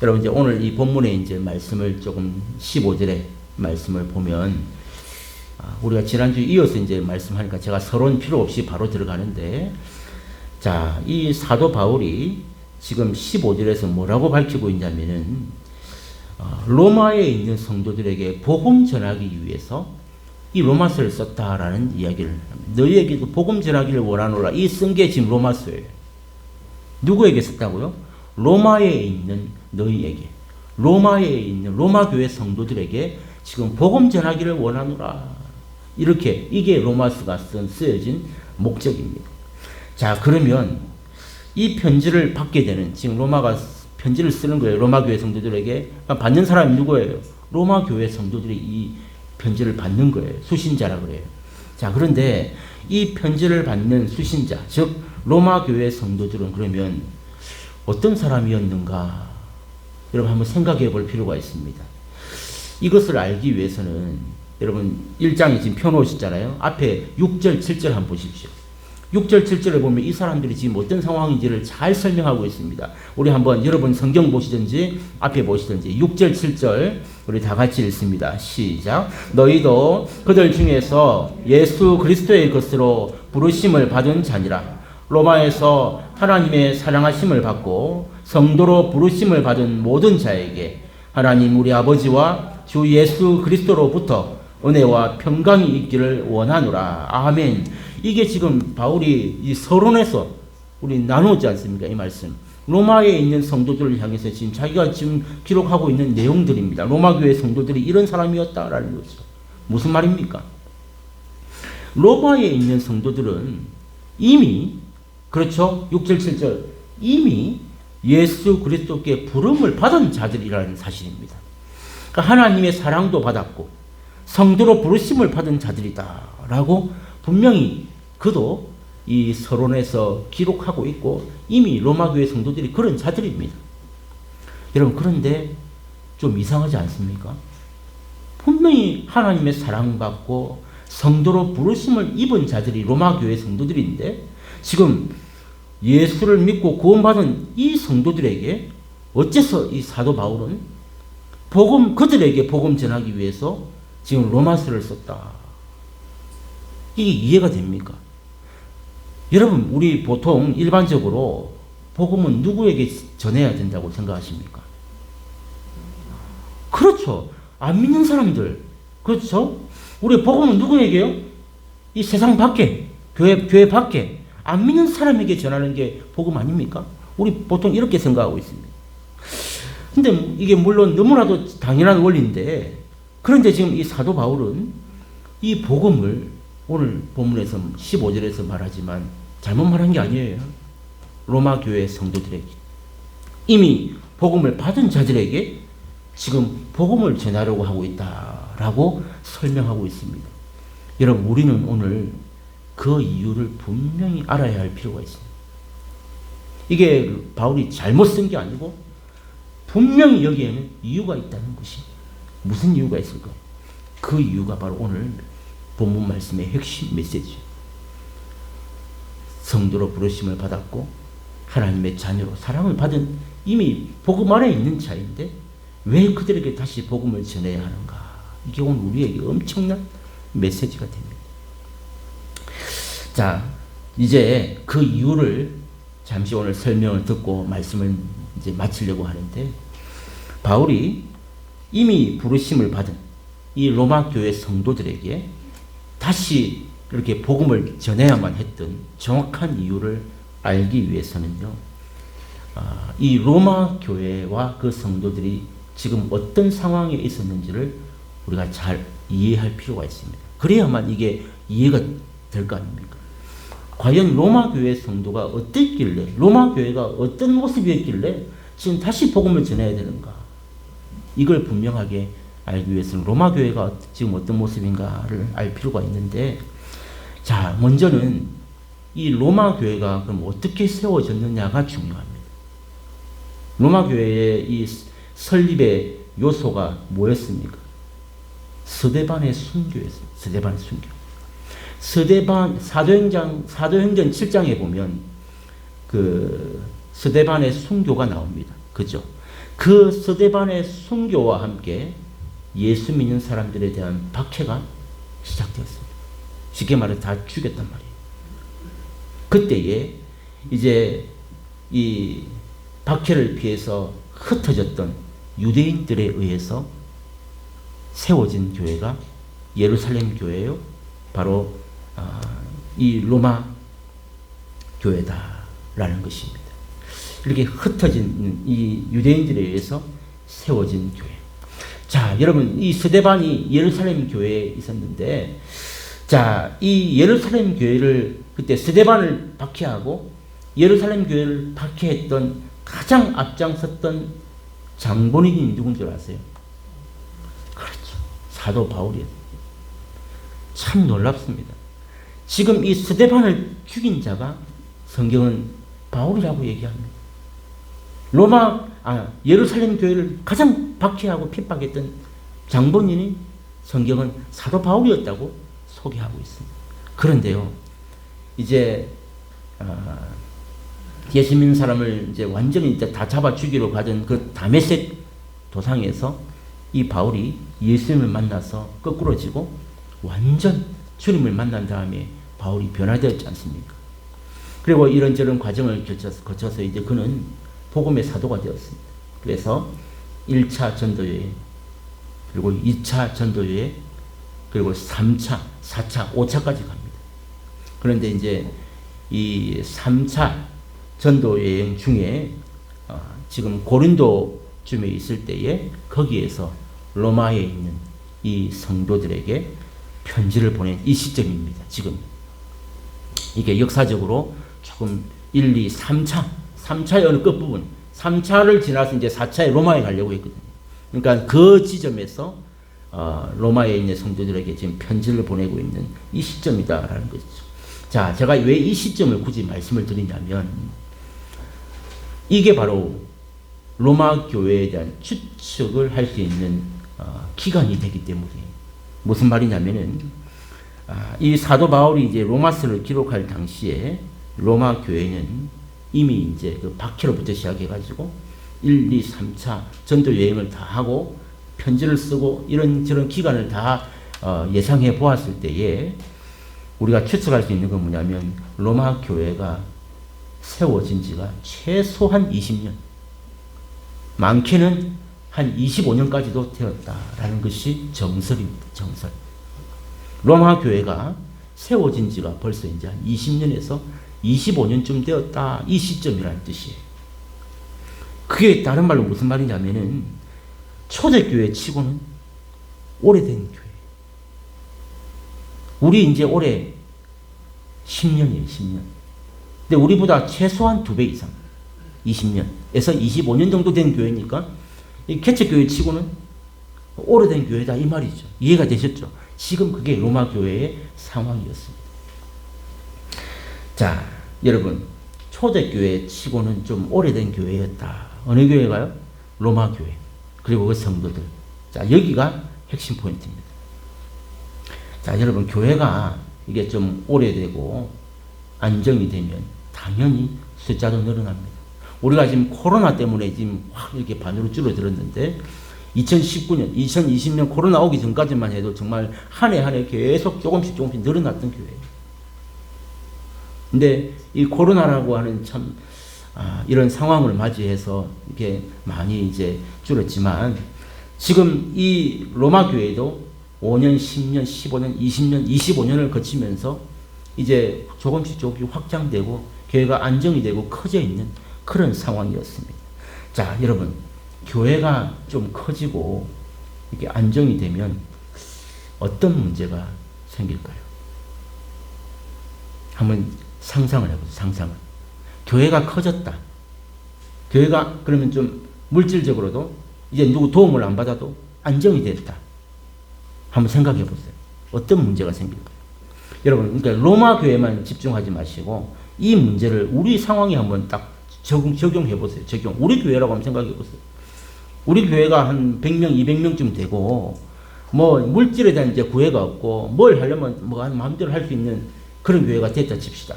여러분 이제 오늘 이 본문의 이제 말씀을 조금 15절의 말씀을 보면 우리가 지난주에 이어서 이제 말씀하니까 제가 서론 필요 없이 바로 들어가는데, 자, 이 사도 바울이 지금 15절에서 뭐라고 밝히고 있냐면은 로마에 있는 성도들에게 복음 전하기 위해서 이 로마서를 썼다라는 이야기를 합니다. 너희에게도 복음 전하기를 원하노라. 이 쓴 게 지금 로마서예요. 누구에게 썼다고요? 로마에 있는 너희에게, 로마에 있는 로마 교회 성도들에게 지금 복음 전하기를 원하노라. 이렇게, 이게 로마서가 쓰여진 목적입니다. 자, 그러면 이 편지를 받게 되는, 지금 로마가 편지를 쓰는 거예요. 로마 교회 성도들에게. 받는 사람이 누구예요? 로마 교회 성도들이 이 편지를 받는 거예요. 수신자라 그래요. 자, 그런데 이 편지를 받는 수신자, 즉 로마 교회 성도들은 그러면 어떤 사람이었는가? 여러분 한번 생각해 볼 필요가 있습니다. 이것을 알기 위해서는 여러분 1장에 지금 펴놓으셨잖아요. 앞에 6절, 7절 한번 보십시오. 6절, 7절에 보면 이 사람들이 지금 어떤 상황인지를 잘 설명하고 있습니다. 우리 한번 여러분 성경 보시든지 앞에 보시든지 6절, 7절 우리 다 같이 읽습니다. 시작. 너희도 그들 중에서 예수 그리스도의 것으로 부르심을 받은 자니라. 로마에서 하나님의 사랑하심을 받고 성도로 부르심을 받은 모든 자에게 하나님 우리 아버지와 주 예수 그리스도로부터 은혜와 평강이 있기를 원하노라. 아멘. 이게 지금 바울이 이 서론에서 우리 나누지 않습니까? 이 말씀. 로마에 있는 성도들을 향해서 지금 자기가 지금 기록하고 있는 내용들입니다. 로마 교회 성도들이 이런 사람이었다라는 거죠. 무슨 말입니까? 로마에 있는 성도들은 이미, 그렇죠? 6절, 7절. 이미 예수 그리스도께 부름을 받은 자들이라는 사실입니다. 그러니까 하나님의 사랑도 받았고 성도로 부르심을 받은 자들이다라고 분명히 그도 이 서론에서 기록하고 있고 이미 로마 교회 성도들이 그런 자들입니다. 여러분, 그런데 좀 이상하지 않습니까? 분명히 하나님의 사랑받고 성도로 부르심을 입은 자들이 로마 교회 성도들인데 지금 예수를 믿고 구원받은 이 성도들에게 어째서 이 사도 바울은 그들에게 복음 전하기 위해서 지금 로마서를 썼다. 이게 이해가 됩니까? 여러분, 우리 보통 일반적으로 복음은 누구에게 전해야 된다고 생각하십니까? 그렇죠. 안 믿는 사람들. 그렇죠? 우리 복음은 누구에게요? 이 세상 밖에, 교회 밖에 안 믿는 사람에게 전하는 게 복음 아닙니까? 우리 보통 이렇게 생각하고 있습니다. 근데 이게 물론 너무나도 당연한 원리인데, 그런데 지금 이 사도 바울은 이 복음을 오늘 본문에서 15절에서 말하지만 잘못 말한 게 아니에요. 로마 교회 성도들에게, 이미 복음을 받은 자들에게 지금 복음을 전하려고 하고 있다라고 설명하고 있습니다. 여러분, 우리는 오늘 그 이유를 분명히 알아야 할 필요가 있습니다. 이게 바울이 잘못 쓴 게 아니고 분명히 여기에는 이유가 있다는 것이, 무슨 이유가 있을까요? 그 이유가 바로 오늘 본문 말씀의 핵심 메시지예요. 성도로 부르심을 받았고 하나님의 자녀로 사랑을 받은 이미 복음 안에 있는 자인데 왜 그들에게 다시 복음을 전해야 하는가? 이게 오늘 우리에게 엄청난 메시지가 됩니다. 자, 이제 그 이유를 잠시 오늘 설명을 듣고 말씀을 이제 마치려고 하는데, 바울이 이미 부르심을 받은 이 로마 교회 성도들에게 다시 이렇게 복음을 전해야만 했던 정확한 이유를 알기 위해서는요, 이 로마 교회와 그 성도들이 지금 어떤 상황에 있었는지를 우리가 잘 이해할 필요가 있습니다. 그래야만 이게 이해가 될 거 아닙니까? 과연 로마 교회 성도가 어땠길래, 로마 교회가 어떤 모습이었길래 지금 다시 복음을 전해야 되는가? 이걸 분명하게 알기 위해서는 로마 교회가 지금 어떤 모습인가를 알 필요가 있는데, 자, 먼저는 이 로마 교회가 그럼 어떻게 세워졌느냐가 중요합니다. 로마 교회의 이 설립의 요소가 뭐였습니까? 스데반의 순교였습니다. 스데반의 순교. 사도행전 7장에 보면 그 스데반의 순교가 나옵니다. 그죠? 그 스데반의 순교와 함께 예수 믿는 사람들에 대한 박해가 시작되었습니다. 쉽게 말해 다 죽였단 말이에요. 그때에 이제 이 박해를 피해서 흩어졌던 유대인들에 의해서 세워진 교회가 예루살렘 교회요. 바로 이 로마 교회다라는 것입니다. 이렇게 흩어진 이 유대인들에 의해서 세워진 교회. 자, 여러분, 이 스데반이 예루살렘 교회에 있었는데, 자, 이 예루살렘 교회를 그때 스데반을 박해하고 예루살렘 교회를 박해했던 가장 앞장섰던 장본인이 누군 줄 아세요? 그렇죠. 사도 바울이었어요. 참 놀랍습니다. 지금 이 스데반을 죽인 자가 성경은 바울이라고 얘기합니다. 예루살렘 교회를 가장 박해하고 핍박했던 장본인이 성경은 사도 바울이었다고 소개하고 있습니다. 그런데요, 이제 예수 믿는 사람을 이제 완전히 이제 다 잡아 죽이러 가던 그 다메섹 도상에서 이 바울이 예수님을 만나서 거꾸로지고 완전 주님을 만난 다음에 바울이 변화되었지 않습니까? 그리고 이런저런 과정을 거쳐서 이제 그는 복음의 사도가 되었습니다. 그래서 1차 전도여행, 그리고 2차 전도여행, 그리고 3차, 4차, 5차까지 갑니다. 그런데 이제 이 3차 전도여행 중에 지금 고린도쯤에 있을 때에 거기에서 로마에 있는 이 성도들에게 편지를 보낸 이 시점입니다. 지금 이게 역사적으로 조금 1, 2, 3차의 어느 끝부분, 3차를 지나서 이제 4차에 로마에 가려고 했거든요. 그러니까 그 지점에서 로마에 있는 성도들에게 지금 편지를 보내고 있는 이 시점이다라는 거죠. 자, 제가 왜 이 시점을 굳이 말씀을 드리냐면 이게 바로 로마 교회에 대한 추측을 할 수 있는 기간이 되기 때문에 무슨 말이냐면은 이 사도 바울이 이제 로마서를 기록할 당시에 로마 교회는 이미 이제 그 박해로부터 시작해가지고 1, 2, 3차 전도 여행을 다 하고 편지를 쓰고 이런저런 기간을 다 예상해 보았을 때에 우리가 추측할 수 있는 건 뭐냐면 로마 교회가 세워진 지가 최소한 20년, 많게는 한 25년까지도 되었다라는 것이 정설입니다. 정설. 로마 교회가 세워진 지가 벌써 이제 한 20년에서 25년쯤 되었다. 이 시점이라는 뜻이에요. 그게 다른 말로 무슨 말이냐면은 초대교회 치고는 오래된 교회. 우리 이제 올해 10년이에요, 10년. 근데 우리보다 최소한 2배 이상, 20년에서 25년 정도 된 교회니까 이 개척교회 치고는 오래된 교회다 이 말이죠. 이해가 되셨죠? 지금 그게 로마 교회의 상황이었습니다. 자, 여러분, 초대교회 치고는 좀 오래된 교회였다. 어느 교회가요? 로마 교회. 그리고 그 성도들. 자, 여기가 핵심 포인트입니다. 자, 여러분, 교회가 이게 좀 오래되고 안정이 되면 당연히 숫자도 늘어납니다. 우리가 지금 코로나 때문에 지금 확 이렇게 반으로 줄어들었는데 2019년, 2020년 코로나 오기 전까지만 해도 정말 한 해 한 해 계속 조금씩 늘어났던 교회예요. 근데 이 코로나라고 하는 참 이런 상황을 맞이해서 이렇게 많이 이제 줄었지만 지금 이 로마 교회도 5년, 10년, 15년, 20년, 25년을 거치면서 이제 조금씩 확장되고 교회가 안정이 되고 커져 있는 그런 상황이었습니다. 자, 여러분, 교회가 좀 커지고 이렇게 안정이 되면 어떤 문제가 생길까요? 한번 상상을 해보세요. 상상을. 교회가 커졌다. 교회가 그러면 좀 물질적으로도 이제 누구 도움을 안 받아도 안정이 됐다. 한번 생각해 보세요. 어떤 문제가 생길까요? 여러분, 그러니까 로마 교회만 집중하지 마시고 이 문제를 우리 상황에 한번 딱 적용해 보세요. 우리 교회라고 한번 생각해 보세요. 우리 교회가 한 100명, 200명쯤 되고 뭐 물질에 대한 이제 구애가 없고 뭘 하려면 뭐 마음대로 할 수 있는 그런 교회가 됐다 칩시다.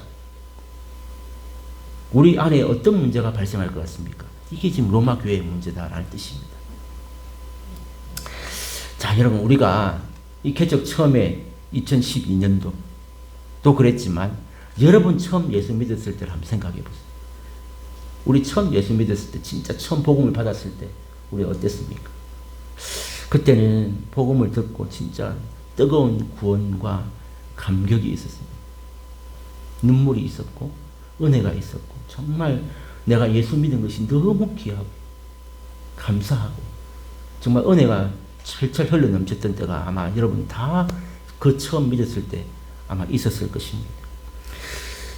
우리 안에 어떤 문제가 발생할 것 같습니까? 이게 지금 로마 교회의 문제다라는 뜻입니다. 자, 여러분, 우리가 이 개척 처음에 2012년도 또 그랬지만 여러분 처음 예수 믿었을 때를 한번 생각해 보세요. 우리 처음 예수 믿었을 때, 진짜 처음 복음을 받았을 때 우리 어땠습니까? 그때는 복음을 듣고 진짜 뜨거운 구원과 감격이 있었습니다. 눈물이 있었고 은혜가 있었고 정말 내가 예수 믿은 것이 너무 귀하고 감사하고 정말 은혜가 철철 흘러 넘쳤던 때가 아마 여러분 다 그 처음 믿었을 때 아마 있었을 것입니다.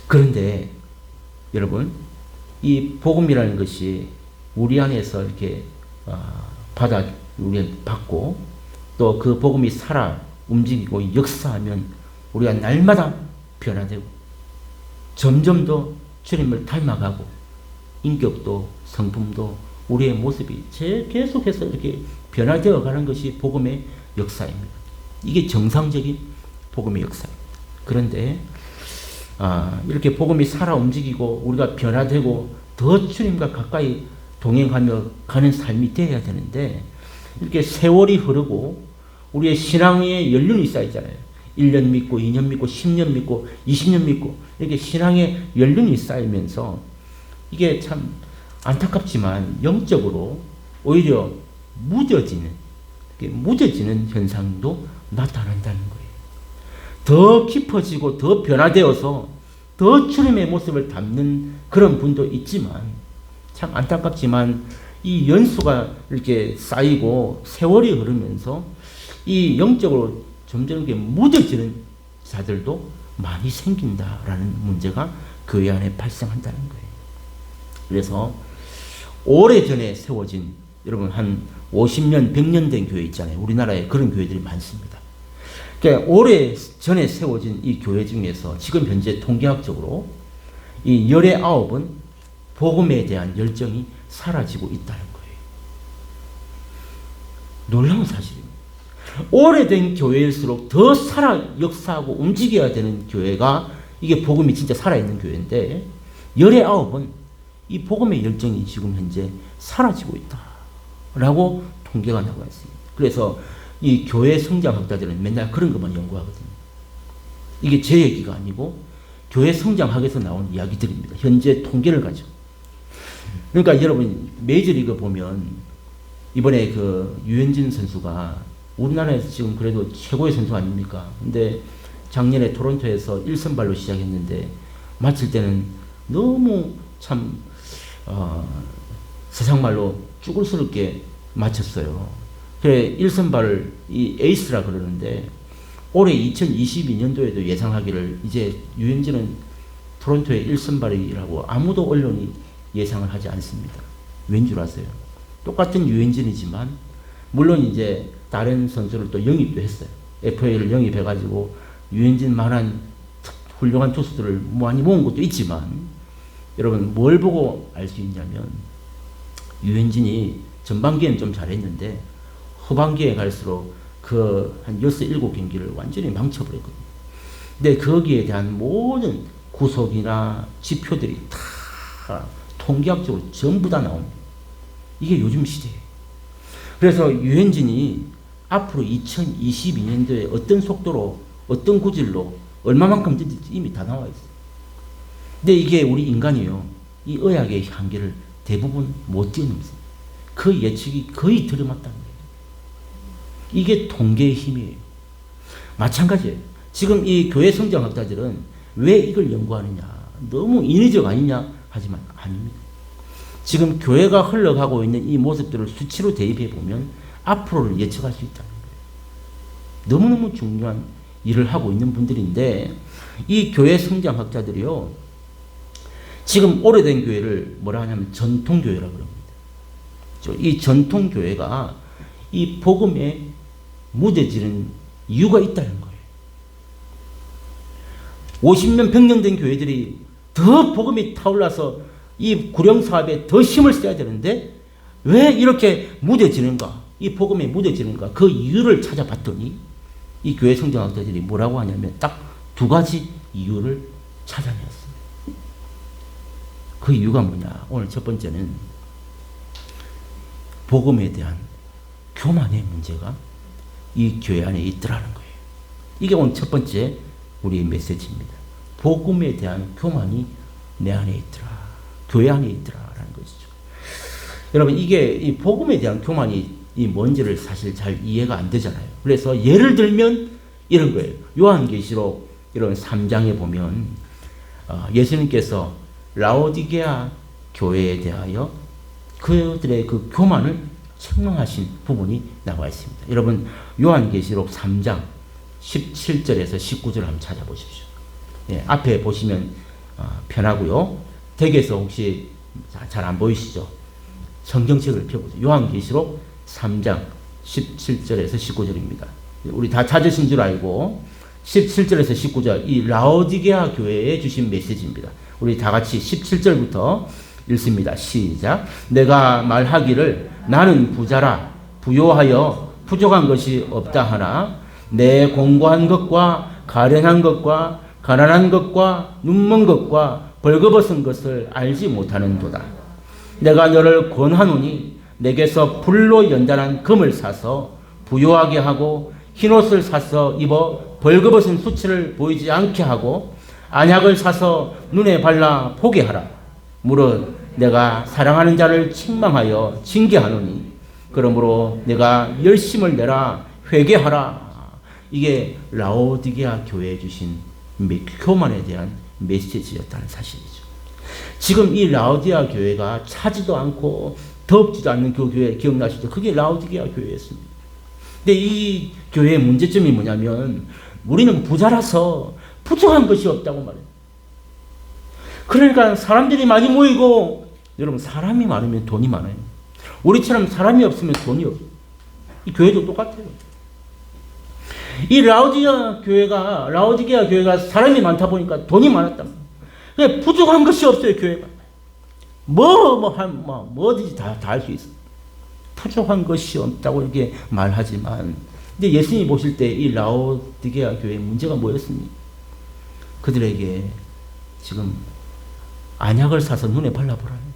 그런데 여러분, 이 복음이라는 것이 우리 안에서 이렇게 우리 받고 또 그 복음이 살아 움직이고 역사하면 우리가 날마다 변화되고 점점 더 주님을 닮아가고 인격도 성품도 우리의 모습이 계속해서 이렇게 변화되어 가는 것이 복음의 역사입니다. 이게 정상적인 복음의 역사입니다. 그런데 이렇게 복음이 살아 움직이고 우리가 변화되고 더 주님과 가까이 동행하며 가는 삶이 되어야 되는데 이렇게 세월이 흐르고 우리의 신앙의 연륜이 쌓이잖아요. 1년 믿고 2년 믿고 10년 믿고 20년 믿고 이렇게 신앙의 연륜이 쌓이면서 이게 참 안타깝지만 영적으로 오히려 무뎌지는 현상도 나타난다는 거예요. 더 깊어지고 더 변화되어서 더 주님의 모습을 담는 그런 분도 있지만 참 안타깝지만 이 연수가 이렇게 쌓이고 세월이 흐르면서 이 영적으로 점점 이렇게 무뎌지는 자들도 많이 생긴다라는 문제가 교회 안에 발생한다는 거예요. 그래서 오래전에 세워진 여러분 한 50년, 100년 된 교회 있잖아요. 우리나라에 그런 교회들이 많습니다. 그러니까 오래전에 세워진 이 교회 중에서 지금 현재 통계학적으로 이 19은 복음에 대한 열정이 사라지고 있다는 거예요. 놀라운 사실입니다. 오래된 교회일수록 더 역사하고 움직여야 되는 교회가 이게 복음이 진짜 살아있는 교회인데 19은 이 복음의 열정이 지금 현재 사라지고 있다라고 통계가 나와 있습니다. 그래서 이 교회 성장학자들은 맨날 그런 것만 연구하거든요. 이게 제 얘기가 아니고 교회 성장학에서 나온 이야기들입니다. 현재 통계를 가지고. 그러니까 여러분 메이저리그 보면 이번에 그 유현진 선수가 우리나라에서 지금 그래도 최고의 선수 아닙니까? 근데 작년에 토론토에서 1선발로 시작했는데 마칠 때는 너무 참 세상말로 쭈글스럽게 마쳤어요. 그래 1선발을 이 에이스라 그러는데 올해 2022년도에도 예상하기를 이제 유현진은 토론토의 1선발이라고 아무도 언론이 예상을 하지 않습니다. 왠 줄 아세요? 똑같은 유현진이지만 물론 이제 다른 선수를 또 영입도 했어요. FA를 영입해가지고 유현진만한 훌륭한 투수들을 많이 모은 것도 있지만 여러분 뭘 보고 알 수 있냐면 유현진이 전반기에는 좀 잘했는데 후반기에 갈수록 그 한 6-7경기를 완전히 망쳐버렸거든요. 근데 거기에 대한 모든 구속이나 지표들이 다 통계학적으로 전부 다 나옵니다. 이게 요즘 시대예요. 그래서 유현진이 앞으로 2022년도에 어떤 속도로 어떤 구질로 얼마만큼 뛸지 이미 다 나와 있어요. 근데 이게 우리 인간이요. 이 의학의 한계를 대부분 못 뛰어넘습니다. 그 예측이 거의 들어맞다는 거예요. 이게 통계의 힘이에요. 마찬가지예요. 지금 이 교회 성장학자들은 왜 이걸 연구하느냐. 너무 인위적 아니냐 하지만 아닙니다. 지금 교회가 흘러가고 있는 이 모습들을 수치로 대입해 보면 앞으로를 예측할 수 있다는 거예요. 너무너무 중요한 일을 하고 있는 분들인데 이 교회 성장학자들이요. 지금 오래된 교회를 뭐라 하냐면 전통교회라고 그럽니다. 이 전통교회가 이 복음에 무뎌지는 이유가 있다는 거예요. 50년, 100년 된 교회들이 더 복음이 타올라서 이 구령사업에 더 힘을 써야 되는데 왜 이렇게 무뎌지는가? 이 복음에 무뎌지는가? 그 이유를 찾아봤더니 이 교회 성장학자들이 뭐라고 하냐면 딱 두 가지 이유를 찾아냈습니다. 그 이유가 뭐냐? 오늘 첫 번째는 복음에 대한 교만의 문제가 이 교회 안에 있더라는 거예요. 이게 오늘 첫 번째 우리의 메시지입니다. 복음에 대한 교만이 내 안에 있더라. 교회 안에 있더라라는 것이죠. 여러분, 이게 이 복음에 대한 교만이 이 뭔지를 사실 잘 이해가 안 되잖아요. 그래서 예를 들면 이런 거예요. 요한계시록 이런 3장에 보면 예수님께서 라오디게아 교회에 대하여 그들의 그 교만을 책망하신 부분이 나와 있습니다. 여러분, 요한계시록 3장 17절에서 19절 한번 찾아보십시오. 예, 앞에 보시면 편하고요. 댁에서 혹시 잘 안 보이시죠? 성경책을 펴보세요. 요한계시록 3장 17절에서 19절입니다. 우리 다 찾으신 줄 알고 17절에서 19절 이 라오디게아 교회에 주신 메시지입니다. 우리 다 같이 17절부터 읽습니다. 시작. 내가 말하기를 나는 부자라 부요하여 부족한 것이 없다 하나 내 공고한 것과 가련한 것과 가난한 것과 눈먼 것과 벌거벗은 것을 알지 못하는도다. 내가 너를 권하노니 내게서 불로 연단한 금을 사서 부요하게 하고 흰옷을 사서 입어 벌거벗은 수치를 보이지 않게 하고 안약을 사서 눈에 발라 보게 하라. 무릇 내가 사랑하는 자를 책망하여 징계하노니 그러므로 내가 열심을 내라 회개하라. 이게 라오디게아 교회에 주신 교만에 대한 메시지였다는 사실이죠. 지금 이 라오디게아 교회가 차지도 않고 덥지도 않는 그 교회 기억나시죠? 그게 라오디게아 교회였습니다. 근데 이 교회의 문제점이 뭐냐면 우리는 부자라서 부족한 것이 없다고 말해요. 그러니까 사람들이 많이 모이고 여러분 사람이 많으면 돈이 많아요. 우리처럼 사람이 없으면 돈이 없어요. 이 교회도 똑같아요. 이 라오디게아 교회가 사람이 많다 보니까 돈이 많았단 말이에요. 부족한 것이 없어요, 교회가. 뭐든지 다 할 수 있어요. 부족한 것이 없다고 이렇게 말하지만, 근데 예수님이 보실 때 이 라오디게아 교회의 문제가 뭐였습니까? 그들에게 지금 안약을 사서 눈에 발라보라는 거예요.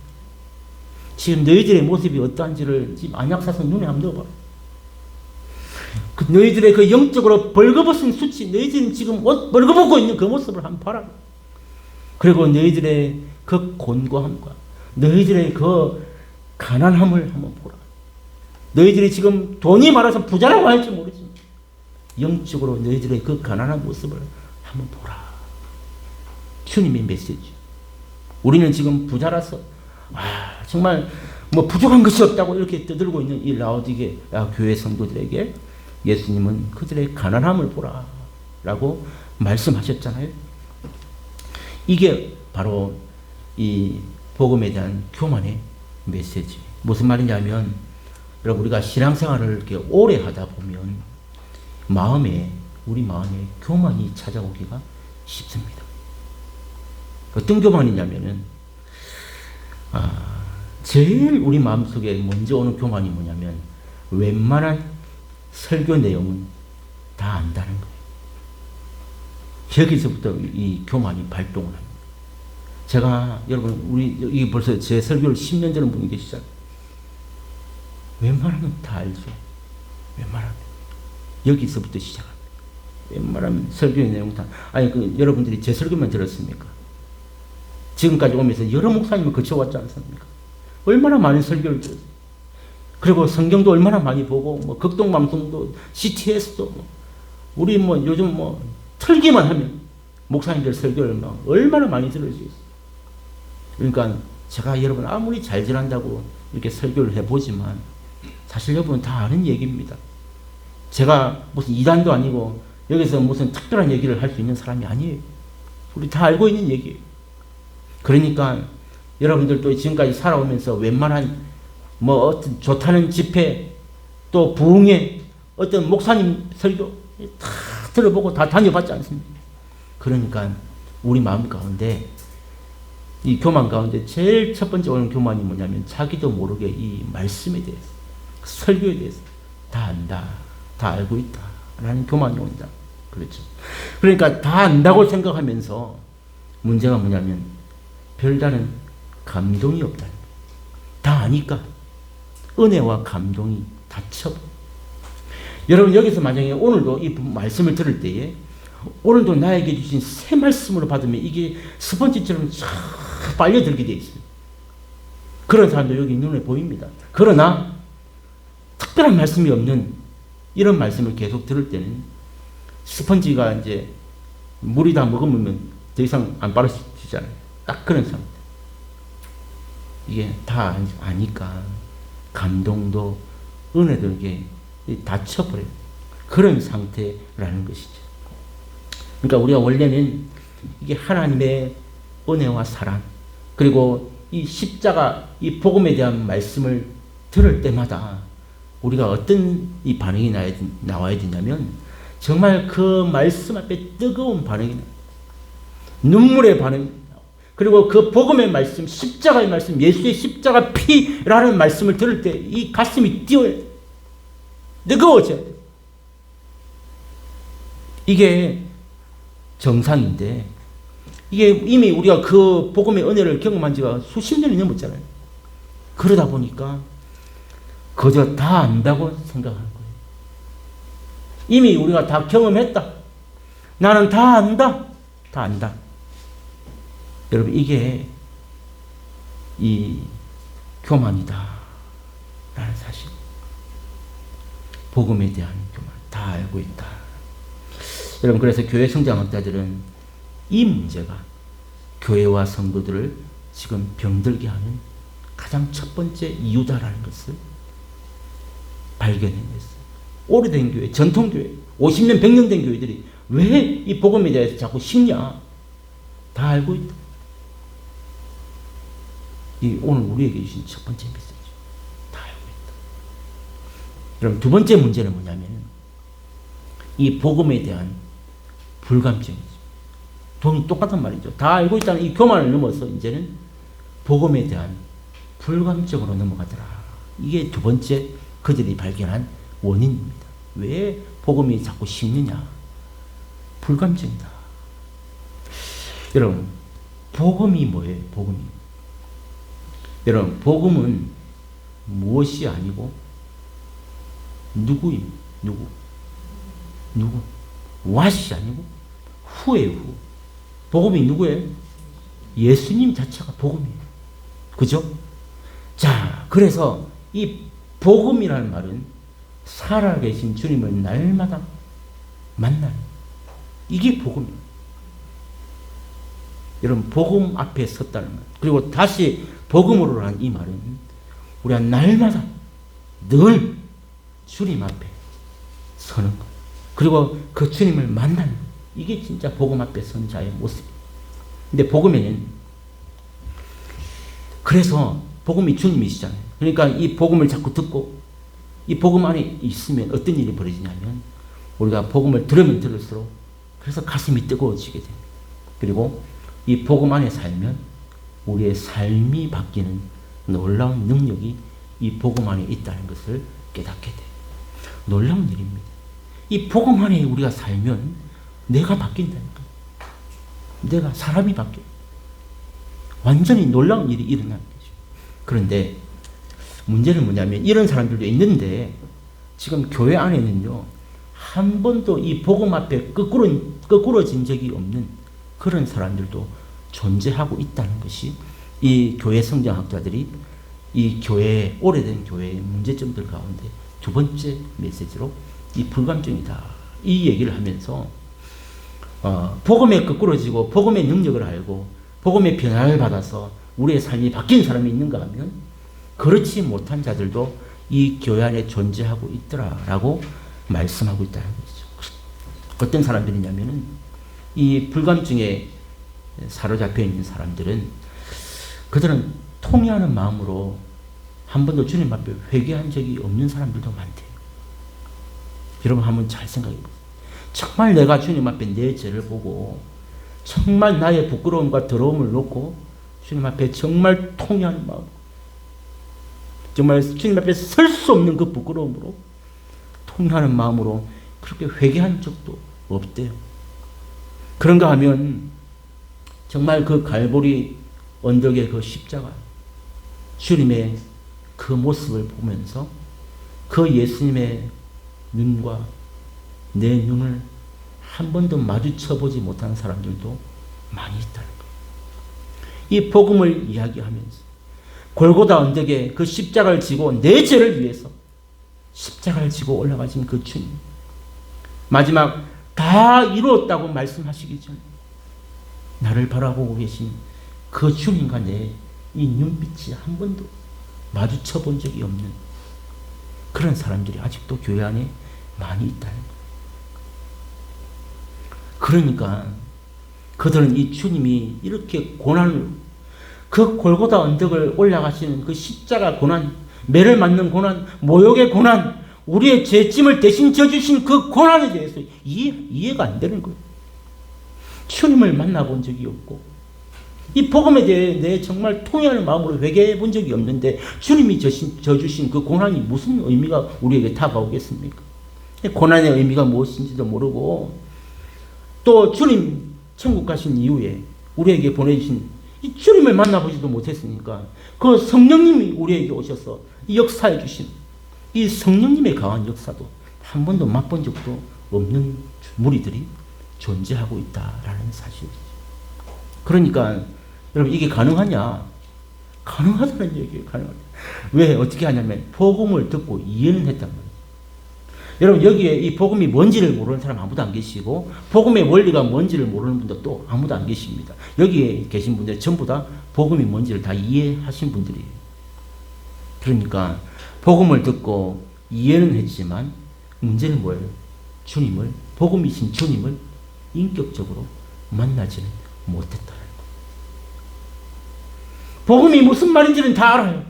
지금 너희들의 모습이 어떠한지를 지금 안약 사서 눈에 한번 넣어봐라. 너희들의 그 영적으로 벌거벗은 수치, 너희들이 지금 옷 벌거벗고 있는 그 모습을 한번 봐라. 그리고 너희들의 그 곤고함과 너희들의 그 가난함을 한번 보라. 너희들이 지금 돈이 많아서 부자라고 할지 모르지만 영적으로 너희들의 그 가난한 모습을 한번 보라. 주님의 메시지. 우리는 지금 부자라서 정말 뭐 부족한 것이 없다고 이렇게 떠들고 있는 이 라오디게아 교회 성도들에게 예수님은 그들의 가난함을 보라 라고 말씀하셨잖아요. 이게 바로 이 복음에 대한 교만의 메시지. 무슨 말이냐면 여러분, 우리가 신앙생활을 이렇게 오래 하다 보면 우리 마음에 교만이 찾아오기가 쉽습니다. 어떤 교만이냐면은 제일 우리 마음속에 먼저 오는 교만이 뭐냐면 웬만한 설교 내용은 다 안다는 거예요. 여기서부터 이 교만이 발동을 합니다. 제가 여러분 이게 벌써 제 설교를 10년 전에 분이 계시잖아요. 웬만하면 다 알죠. 웬만하면 여기서부터 시작합니다. 웬만하면 설교의 내용 다 여러분들이 제 설교만 들었습니까? 지금까지 오면서 여러 목사님을 거쳐왔지 않습니까? 얼마나 많은 설교를 들었어요. 그리고 성경도 얼마나 많이 보고 극동방송도 CTS도 우리 요즘 틀기만 하면 목사님들 설교를 얼마나 많이 들을 수 있어요. 그러니까 제가 여러분 아무리 잘 지낸다고 이렇게 설교를 해보지만 사실 여러분 다 아는 얘기입니다. 제가 무슨 이단도 아니고 여기서 무슨 특별한 얘기를 할 수 있는 사람이 아니에요. 우리 다 알고 있는 얘기예요. 그러니까 여러분들도 지금까지 살아오면서 웬만한 어떤 좋다는 집회 또 부흥회 어떤 목사님 설교 다 들어보고 다 다녀봤지 않습니까? 그러니까 우리 마음 가운데 이 교만 가운데 제일 첫 번째 오는 교만이 뭐냐면 자기도 모르게 이 말씀에 대해서 설교에 대해서 다 안다, 다 알고 있다 라는 교만이 온다. 그렇죠. 그러니까 다 안다고 생각하면서 문제가 뭐냐면 별다른 감동이 없다. 다 아니까 은혜와 감동이 닫혀. 여러분 여기서 만약에 오늘도 이 말씀을 들을 때에 오늘도 나에게 주신 새 말씀으로 받으면 이게 스펀지처럼 쫙 빨려들게 돼 있어요. 그런 사람도 여기 눈에 보입니다. 그러나 특별한 말씀이 없는 이런 말씀을 계속 들을 때는 스펀지가 이제 물이 다 먹으면 더 이상 안 빨아지잖아요. 딱 그런 상태. 이게 다 아니까 감동도 은혜도 이게 닫혀버려요. 그런 상태라는 것이죠. 그러니까 우리가 원래는 이게 하나님의 은혜와 사랑, 그리고 이 십자가, 이 복음에 대한 말씀을 들을 때마다 우리가 어떤 이 반응이 나와야 되냐면 정말 그 말씀 앞에 뜨거운 반응이 나와요. 눈물의 반응이 나와요. 그리고 그 복음의 말씀, 십자가의 말씀, 예수의 십자가 피라는 말씀을 들을 때 이 가슴이 뛰어야 돼요. 뜨거워져야 돼요. 이게 정상인데 이게 이미 우리가 그 복음의 은혜를 경험한 지가 수십 년이 넘었잖아요. 그러다 보니까 그저 다 안다고 생각하는 거예요. 이미 우리가 다 경험했다. 나는 다 안다. 다 안다. 여러분 이게 이 교만이다 라는 사실. 복음에 대한 교만. 다 알고 있다. 여러분 그래서 교회 성장학자들은 이 문제가 교회와 성도들을 지금 병들게 하는 가장 첫 번째 이유다라는 것을 발견해냈어요. 오래된 교회, 전통교회, 50년, 100년 된 교회들이 왜 이 복음에 대해서 자꾸 식냐? 다 알고 있다. 이 오늘 우리에게 주신 첫 번째 메시지. 다 알고 있다. 여러분 두 번째 문제는 뭐냐면 이 복음에 대한 불감증이죠. 돈이 똑같은 말이죠. 다 알고 있다는 이 교만을 넘어서 이제는 복음에 대한 불감증으로 넘어가더라. 이게 두 번째 그들이 발견한 원인입니다. 왜 복음이 자꾸 식느냐? 불감증이다. 여러분, 복음이 뭐예요? 복음이. 여러분, 복음은 무엇이 아니고 누구입니다. 누구? what이 아니고 who예요. who. 복음이 누구예요? 예수님 자체가 복음이에요. 그죠? 자, 그래서 이 복음이라는 말은 살아계신 주님을 날마다 만나는 이게 복음이에요. 여러분 복음 앞에 섰다는 말. 그리고 다시 복음으로 한 이 말은 우리가 날마다 늘 주님 앞에 서는 것. 그리고 그 주님을 만나는 것. 이게 진짜 복음 앞에 선 자의 모습이에요. 근데 복음에는 그래서 복음이 주님이시잖아요. 그러니까 이 복음을 자꾸 듣고 이 복음 안에 있으면 어떤 일이 벌어지냐면 우리가 복음을 들으면 들을수록 그래서 가슴이 뜨거워지게 됩니다. 그리고 이 복음 안에 살면 우리의 삶이 바뀌는 놀라운 능력이 이 복음 안에 있다는 것을 깨닫게 돼요. 놀라운 일입니다. 이 복음 안에 우리가 살면 내가 바뀐다니까. 내가 사람이 바뀌어요. 완전히 놀라운 일이 일어나는 거죠. 그런데 문제는 뭐냐면 이런 사람들도 있는데 지금 교회 안에는요 한 번도 이 복음 앞에 거꾸러진 적이 없는 그런 사람들도 존재하고 있다는 것이 이 교회 성장학자들이 이 교회, 오래된 교회의 문제점들 가운데 두 번째 메시지로 이 불감증이다. 이 얘기를 하면서 복음에 거꾸러지고 복음의 능력을 알고 복음의 변화를 받아서 우리의 삶이 바뀐 사람이 있는가 하면 그렇지 못한 자들도 이 교회 안에 존재하고 있더라라고 말씀하고 있다는 거죠. 어떤 사람들이냐면은 이 불감증에 사로잡혀 있는 사람들은 그들은 통회하는 마음으로 한 번도 주님 앞에 회개한 적이 없는 사람들도 많대요. 여러분 한번 잘 생각해 보세요. 정말 내가 주님 앞에 내 죄를 보고 정말 나의 부끄러움과 더러움을 놓고 주님 앞에 정말 통회하는 마음, 정말 주님 앞에 설 수 없는 그 부끄러움으로 통회하는 마음으로 그렇게 회개한 적도 없대요. 그런가 하면 정말 그 갈보리 언덕의 그 십자가, 주님의 그 모습을 보면서 그 예수님의 눈과 내 눈을 한 번도 마주쳐보지 못한 사람들도 많이 있다는 거예요. 이 복음을 이야기하면서 골고다 언덕에 그 십자가를 지고 내 죄를 위해서 십자가를 지고 올라가신 그 주님, 마지막 다 이루었다고 말씀하시기 전에 나를 바라보고 계신 그 주님과 내 이 눈빛이 한 번도 마주쳐 본 적이 없는 그런 사람들이 아직도 교회 안에 많이 있다는 거예요. 그러니까 그들은 이 주님이 이렇게 고난을, 그 골고다 언덕을 올라가시는 그 십자가 고난, 매를 맞는 고난, 모욕의 고난, 우리의 죄짐을 대신 져주신 그 고난에 대해서 이해가 안 되는 거예요. 주님을 만나본 적이 없고 이 복음에 대해 내 정말 통회하는 마음으로 회개해 본 적이 없는데 주님이 져주신 그 고난이 무슨 의미가 우리에게 다가오겠습니까? 고난의 의미가 무엇인지도 모르고, 또 주님 천국 가신 이후에 우리에게 보내주신 이 주님을 만나보지도 못했으니까 그 성령님이 우리에게 오셔서 역사해 주신 이 성령님의 강한 역사도 한 번도 맛본 적도 없는 무리들이 존재하고 있다라는 사실이죠. 그러니까 여러분, 이게 가능하냐? 가능하다는 얘기예요. 가능하다. 왜? 어떻게 하냐면 복음을 듣고 이해는 했단 말이에요. 여러분, 여기에 이 복음이 뭔지를 모르는 사람 아무도 안 계시고 복음의 원리가 뭔지를 모르는 분도 또 아무도 안 계십니다. 여기에 계신 분들 전부 다 복음이 뭔지를 다 이해하신 분들이에요. 그러니까 복음을 듣고 이해는 했지만 문제는 뭐예요? 주님을, 복음이신 주님을 인격적으로 만나지는 못했다는 거예요. 복음이 무슨 말인지는 다 알아요.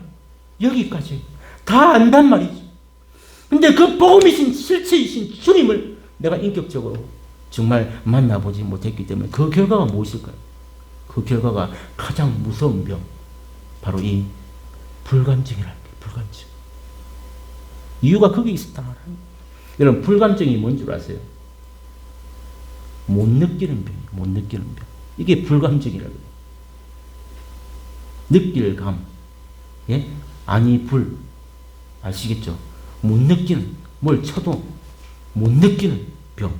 여기까지 다 안단 말이죠. 근데 그 복음이신 실체이신 주님을 내가 인격적으로 정말 만나보지 못했기 때문에 그 결과가 무엇일까요? 그 결과가 가장 무서운 병, 바로 이 불감증이라는 거예요. 불감증. 이유가 거기 있었다. 여러분, 불감증이 뭔 줄 아세요? 못 느끼는 병이에요. 못 느끼는 병. 이게 불감증이라고 해요. 느낄 감, 예? 아니 불, 아시겠죠? 못 느끼는, 뭘 쳐도 못 느끼는 병.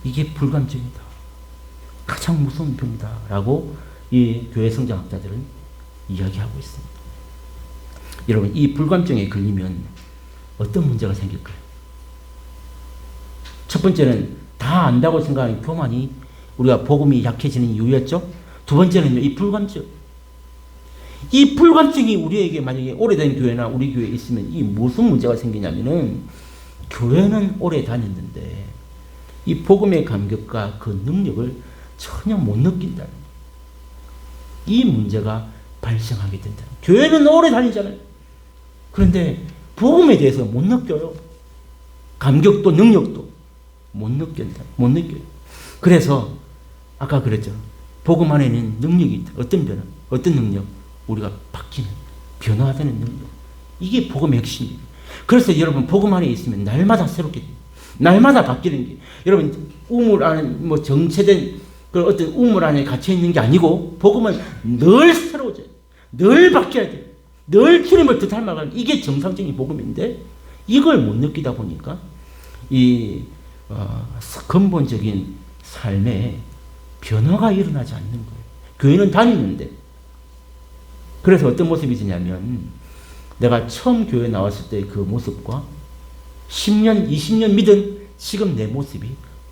이게 불감증이다. 가장 무서운 병이다. 라고 이 교회 성장학자들은 이야기하고 있습니다. 여러분, 이 불감증에 걸리면 어떤 문제가 생길까요? 첫 번째는 다 안다고 생각하는 교만이 우리가 복음이 약해지는 이유였죠. 두 번째는요, 이 불감증. 이 불감증이 우리에게 만약에 오래된 교회나 우리 교회에 있으면 이 무슨 문제가 생기냐면은, 교회는 오래 다녔는데 이 복음의 감격과 그 능력을 전혀 못 느낀다는 이 문제가 발생하게 된다. 교회는 오래 다니잖아요. 그런데 복음에 대해서 못 느껴요. 감격도 능력도 못 느낀다. 못 느껴요. 그래서 아까 그랬죠. 복음 안에는 능력이 있다. 어떤 변화? 어떤 능력? 우리가 바뀌는, 변화되는 능력. 이게 복음의 핵심이에요. 그래서 여러분, 복음 안에 있으면 날마다 새롭게 돼요. 날마다 바뀌는 게, 여러분, 우물 안에 뭐 정체된 그 어떤 우물 안에 갇혀 있는 게 아니고, 복음은 늘 새로워져요. 늘 바뀌어야 돼요. 늘 주님을 더 닮아가는, 이게 정상적인 복음인데 이걸 못 느끼다 보니까 이 근본적인 삶에 변화가 일어나지 않는 거예요. 교회는 다니는데. 그래서 어떤 모습이 되냐면, 내가 처음 교회 나왔을 때 그 모습과 10년, 20년 믿은 지금 내 모습이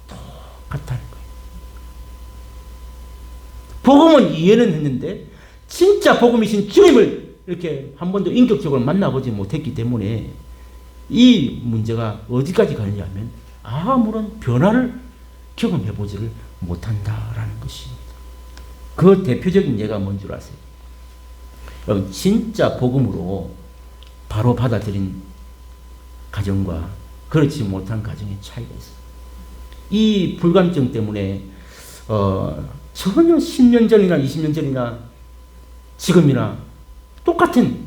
똑같다는 거예요. 복음은 이해는 했는데 진짜 복음이신 주님을 이렇게 한 번도 인격적으로 만나보지 못했기 때문에 이 문제가 어디까지 가느냐면 아무런 변화를 경험해보지를 못한다라는 것입니다. 그 대표적인 예가 뭔 줄 아세요? 여러분, 진짜 복음으로 바로 받아들인 가정과 그렇지 못한 가정의 차이가 있어요. 이 불감증 때문에 전혀 10년 전이나 20년 전이나 지금이나 똑같은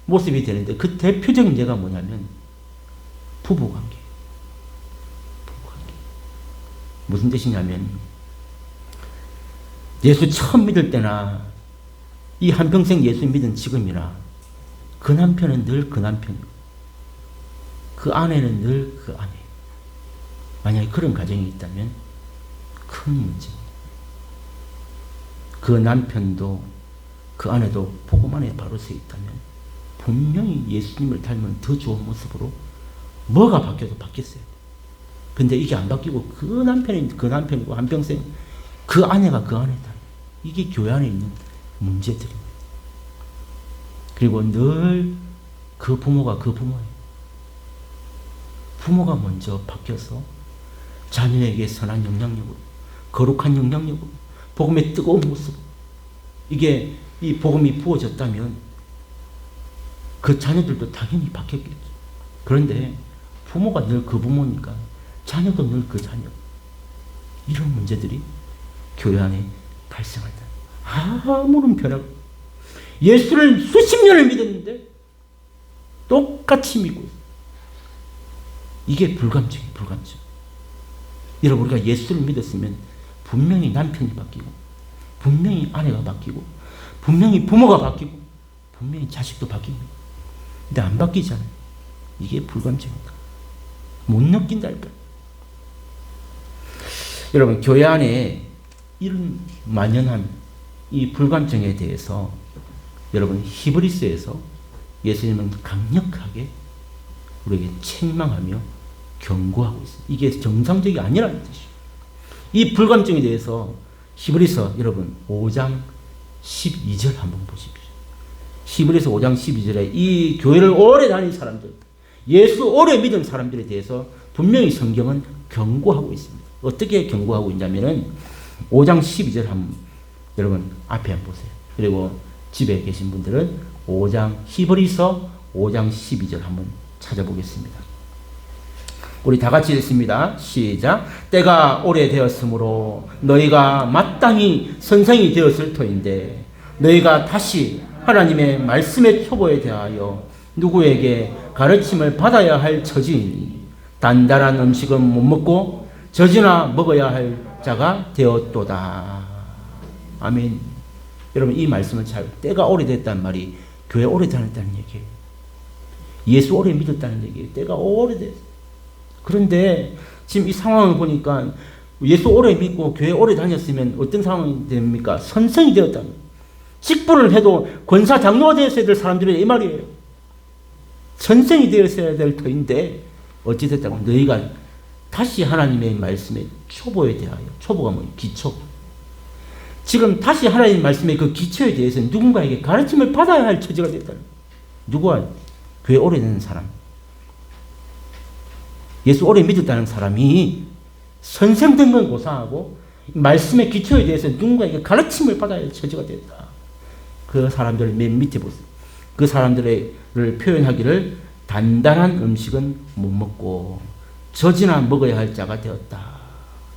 모습이 되는데, 그 대표적인 예가 뭐냐면 부부관계. 부부관계. 무슨 뜻이냐면, 예수 처음 믿을 때나 이 한평생 예수 믿은 지금이나 그 남편은 늘 그 남편, 그 아내는 늘 그 아내. 만약에 그런 가정이 있다면 큰 문제입니다. 그 남편도 그 아내도 복음 안에 바로 서 있다면 분명히 예수님을 닮은 더 좋은 모습으로 뭐가 바뀌어도 바뀌었어요. 근데 이게 안 바뀌고 그 남편이 그 남편이고 한평생 그 아내가 그 아내다. 이게 교회 안에 있는 문제들입니다. 그리고 늘 그 부모가 그 부모예요. 부모가 먼저 바뀌어서 자녀에게 선한 영향력으로, 거룩한 영향력으로, 복음의 뜨거운 모습, 이게 이 복음이 부어졌다면 그 자녀들도 당연히 바뀌었겠죠. 그런데 부모가 늘 그 부모니까 자녀도 늘 그 자녀. 이런 문제들이 교회 안에 발생한다. 아무런 변화가, 예수를 수십 년을 믿었는데 똑같이 믿고 있어요. 이게 불감증이에요, 불감증. 여러분, 우리가 예수를 믿었으면 분명히 남편이 바뀌고, 분명히 아내가 바뀌고, 분명히 부모가 바뀌고, 분명히 자식도 바뀝니다. 근데 안 바뀌잖아요. 이게 불감증이다. 못 느낀다니까. 여러분, 교회 안에 이런 만연한 이 불감증에 대해서 여러분, 히브리서에서 예수님은 강력하게 우리에게 책망하며 경고하고 있습니다. 이게 정상적이 아니라는 뜻이에요. 이 불감증에 대해서 히브리서 여러분 5장 12절 한번 보십시오. 히브리서 5장 12절에 이 교회를 오래 다닌 사람들, 예수 오래 믿은 사람들에 대해서 분명히 성경은 경고하고 있습니다. 어떻게 경고하고 있냐면은 5장 12절 한번 여러분 앞에 한번 보세요. 그리고 집에 계신 분들은 히브리서 5장 12절 한번 찾아보겠습니다. 우리 다 같이 읽습니다. 시작. 때가 오래되었으므로 너희가 마땅히 선생이 되었을 터인데 너희가 다시 하나님의 말씀의 초보에 대하여 누구에게 가르침을 받아야 할 처지이니 단단한 음식은 못 먹고 젖이나 먹어야 할 자가 되었도다. 아멘. 여러분, 이 말씀을 때가 오래됐다는 말이 교회 오래 다녔다는 얘기예요. 예수 오래 믿었다는 얘기예요. 때가 오래됐어요. 그런데 지금 이 상황을 보니까 예수 오래 믿고 교회 오래 다녔으면 어떤 상황이 됩니까? 선생이 되었다는, 직분을 해도 권사 장로가 되었어야 될 사람들이 이 말이에요. 선생이 되었어야 될 터인데 어찌 됐다고? 너희가 다시 하나님의 말씀의 초보에 대하여, 초보가 뭐예요? 기초. 지금 다시 하나님의 말씀의 그 기초에 대해서 누군가에게 가르침을 받아야 할 처지가 됐다는. 누구야? 교회 오래된 사람. 예수 오래 믿었다는 사람이 선생된 건 고사하고 말씀의 기초에 대해서 누군가에게 가르침을 받아야 할 처지가 됐다. 그 사람들을 맨 밑에 보세요. 그 사람들을 표현하기를 단단한 음식은 못 먹고 젖이나 먹어야 할 자가 되었다.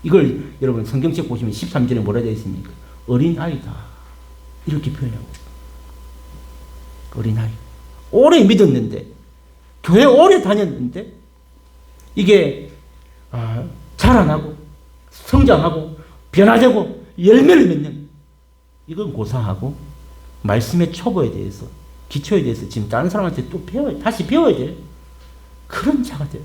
이걸 여러분 성경책 보시면 13절에 뭐라 되어 있습니까? 어린아이다. 이렇게 표현하고 있습니다. 어린아이. 오래 믿었는데, 교회 오래 다녔는데, 이게 자라나고, 성장하고, 변화되고, 열매를 맺는, 이건 고사하고, 말씀의 초보에 대해서, 기초에 대해서 지금 다른 사람한테 또 다시 배워야 돼요. 그런 자가 돼요.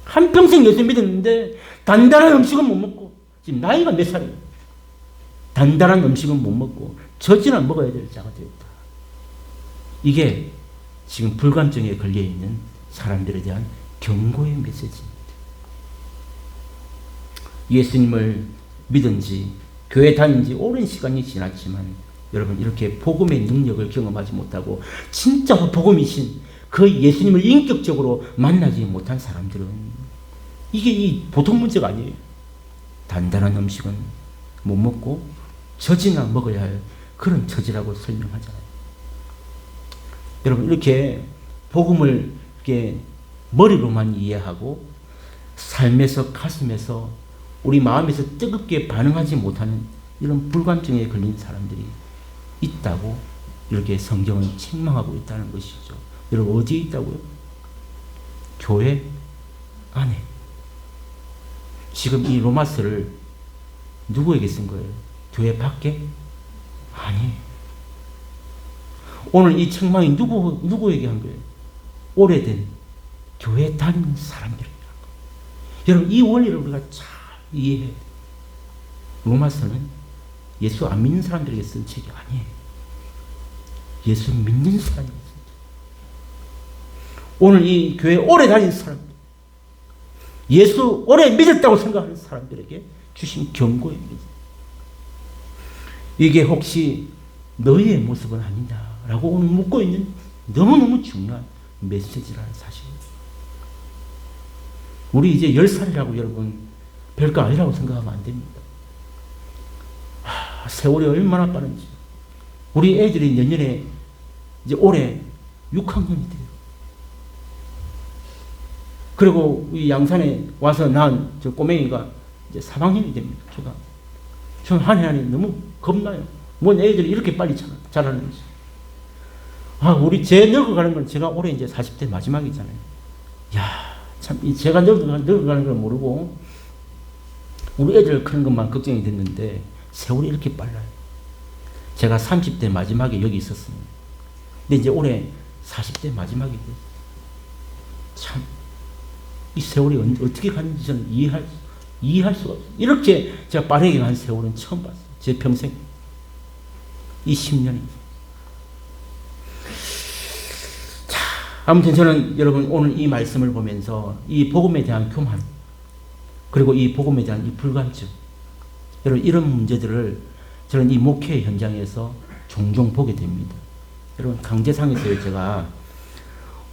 한평생 예수 믿었는데, 단단한 음식은 못 먹고, 지금 나이가 몇 살이에요? 단단한 음식은 못 먹고, 젖이나 먹어야 될 자가 되었다. 이게 지금 불감증에 걸려있는 사람들에 대한 경고의 메시지입니다. 예수님을 믿은 지, 교회 다닌 지 오랜 시간이 지났지만 여러분 이렇게 복음의 능력을 경험하지 못하고 진짜 복음이신 그 예수님을 인격적으로 만나지 못한 사람들은 이게 이 보통 문제가 아니에요. 단단한 음식은 못 먹고 젖이나 먹어야 할 그런 처지라고 설명하잖아요. 여러분 이렇게 복음을 이렇게 머리로만 이해하고 삶에서 가슴에서 우리 마음에서 뜨겁게 반응하지 못하는 이런 불감증에 걸린 사람들이 있다고 이렇게 성경은 책망하고 있다는 것이죠. 여러분 어디에 있다고요? 교회 안에. 지금 이 로마서를 누구에게 쓴 거예요? 교회 밖에? 아니에요. 오늘 이 책망이 누구에게 한 거예요? 오래된 교회 다니는 사람들이라는 거예요. 여러분, 이 원리를 우리가 잘 이해해야 돼요. 로마서는 예수 안 믿는 사람들에게 쓴 책이 아니에요. 예수 믿는 사람에게 쓴 책. 오늘 이 교회 오래 다니는 사람들, 예수 오래 믿었다고 생각하는 사람들에게 주신 경고입니다. 이게 혹시 너희의 모습은 아니냐라고 오늘 묻고 있는 너무너무 중요한 메시지라는 사실입니다. 우리 이제 10살이라고 여러분 별거 아니라고 생각하면 안 됩니다. 세월이 얼마나 빠른지. 우리 애들이 내년에 이제 올해 6학년이 돼요. 그리고 이 양산에 와서 난 저 꼬맹이가 이제 3학년이 됩니다. 저는 한 해 한 해 너무 겁나요. 뭔 애들이 이렇게 빨리 자라는지. 제 늙어가는 건 제가 올해 이제 40대 마지막이잖아요. 야, 참, 제가 늙어가는 걸 모르고 우리 애들 크는 것만 걱정이 됐는데 세월이 이렇게 빨라요. 제가 30대 마지막에 여기 있었습니다. 근데 이제 올해 40대 마지막이 됐어요. 참, 이 세월이 어떻게 가는지 저는 이해할 수가 없어요. 이렇게 제가 빠르게 간 세월은 처음 봤어요. 제 평생. 이 10년이. 자, 아무튼 저는 여러분 오늘 이 말씀을 보면서 이 복음에 대한 교만, 그리고 이 복음에 대한 이 불감증, 여러분 이런 문제들을 저는 이 목회 현장에서 종종 보게 됩니다. 여러분 강제상에서 제가